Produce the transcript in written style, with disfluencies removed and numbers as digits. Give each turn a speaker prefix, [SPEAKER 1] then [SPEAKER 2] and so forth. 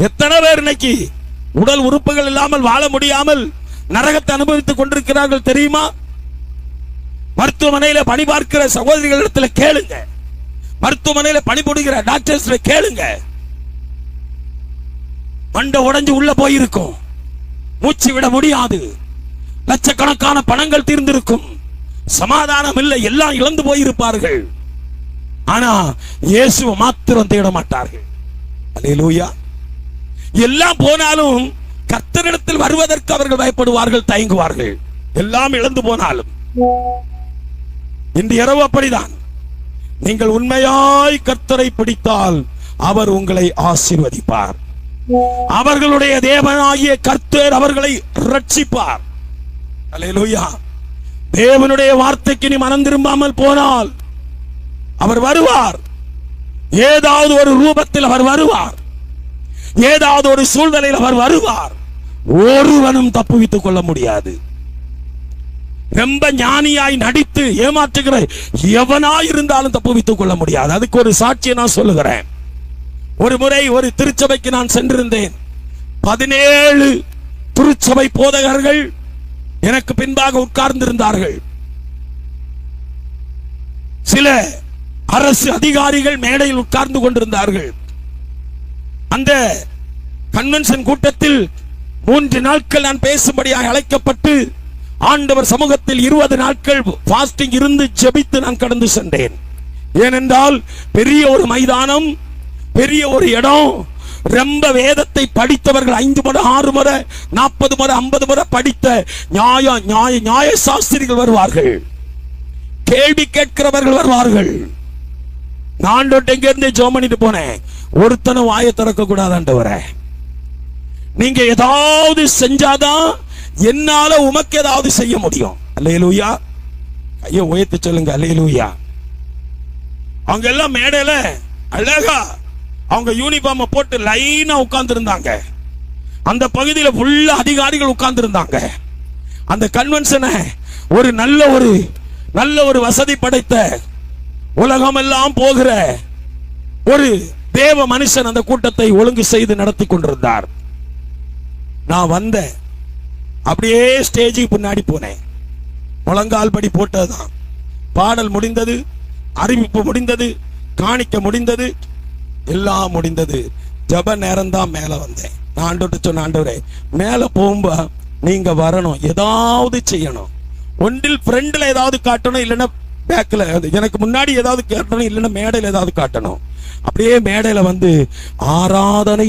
[SPEAKER 1] எத்தனை பேர் இன்னைக்கு உடல் உறுப்புகள் இல்லாமல் வாழ முடியாமல் நரகத்தை அனுபவித்துக் கொண்டிருக்கிறார்கள் தெரியுமா? மருத்துவமனையில பணி பார்க்கிற சகோதரிகளிடத்தில் கேளுங்க, மருத்துவமனையில பணிபுரிகிற டாக்டர்ஸ் கேளுங்க. மண்டை உடைஞ்சு உள்ள போயிருக்கும், மூச்சு விட முடியாது, லட்சக்கணக்கான பணங்கள் தீர்ந்திருக்கும், சமாதானம் இல்லை, எல்லாம் இழந்து போயிருப்பார்கள். ஆனா இயேசுவை மாத்திரம் தேட மாட்டார்கள். அல்லேலூயா. எல்லாம் போனாலும் கர்த்தரிடத்தில் வருவதற்கு அவர்கள் பயப்படுவார்கள், தயங்குவார்கள். எல்லாம் இழந்து போனாலும் இன்று இரவு அப்படிதான். நீங்கள் உண்மையாய் கர்த்தரை பிடித்தால் அவர் உங்களை ஆசீர்வதிப்பார். அவர்களுடைய தேவனாகிய கர்த்தர் அவர்களை ரட்சிப்பார். அல்லேலூயா. தேவனுடைய வார்த்தைக்கு நீ மனம் திரும்பாமல் போனால் அவர் வருவார். ஏதாவது ஒரு ரூபத்தில் அவர் வருவார், ஏதாவது ஒரு சூழ்நிலையில் அவர் வருவார். ஒருவனும் தப்புவித்துக் கொள்ள முடியாது. ரொம்ப ஞானியாய் நடித்து ஏமாற்றுகிற எவனாய் இருந்தாலும் தப்புவித்துக் கொள்ள முடியாது. அதுக்கு ஒரு சாட்சியை நான் சொல்லுகிறேன். ஒரு முறை ஒரு திருச்சபைக்கு நான் சென்றிருந்தேன். 17 திருச்சபை போதகர்கள் எனக்கு பின்பாக உட்கார்ந்திருந்தார்கள். சில அரசு அதிகாரிகள் மேடையில் உட்கார்ந்து கொண்டிருந்தார்கள். அந்த கன்வென்ஷன் கூட்டத்தில் 3 நாட்கள் நான் பேசும்படியாக அழைக்கப்பட்டு ஆண்டவர் சமூகத்தில் 20 நாட்கள் பாஸ்டிங் இருந்து ஜெபித்து நான் கடந்து சென்றேன். ஏனென்றால் பெரிய ஒரு மைதானம், பெரிய ஒரு இடம், ரொம்ப வேதத்தை படித்தவர்கள் 5 முறை 6 முறை 40 முறை 50 முறை படித்த நியாய சாஸ்திரிகள் வருவார்கள், கேள்வி கேட்கிறவர்கள் வருவார்கள். நான் எங்க இருந்து ஜெபம் பண்ணிட்டு போனேன், ஒருத்தனும் வாயை திறக்க கூடாது ஆண்டவரே, நீங்க ஏதாவது செஞ்சாதான் என்னால உமக்கு ஏதாவது செய்ய முடியும். அல்லேலூயா. கையை உயர்த்தி சொல்லுங்க அல்லேலூயா. அவங்க எல்லாம் மேடையில அழகா அவங்க யூனிஃபார்ம் போட்டு லைனா உட்கார்ந்து இருந்தாங்க. அந்த பகுதியில் ஃபுல்லா அதிகாரிகள் உட்கார்ந்து இருந்தாங்க. அந்த கன்வென்ஷனை ஒரு நல்ல ஒரு வசதி படைத்த உலகம் எல்லாம் போகிற ஒரு தேவ மனுஷன் அந்த கூட்டத்தை ஒழுங்கு செய்து நடத்தி கொண்டிருந்தார். நான் வந்தேன், அப்படியே ஸ்டேஜுக்கு பின்னாடி போனேன். முழங்கால் படி போட்டதுதான். பாடல் முடிந்தது, அறிவிப்பு முடிந்தது, காணிக்க முடிந்தது, எல்லாம் முடிந்தது. ஜப நேரம் தான் மேல வந்தேன். நான் ஆண்டவர்கிட்ட சொன்ன, ஆண்டவரே மேல போகும்போது நீங்க வரணும், ஏதாவது செய்யணும். ஒன்றில் ஃப்ரண்ட்ல ஏதாவது காட்டணும், இல்லைன்னா பேக்ல எனக்கு முன்னாடி ஏதாவது காட்டணும், இல்லைன்னா மேடையில் ஏதாவது காட்டணும். அப்படியே மேடையில வந்து ஆராதனை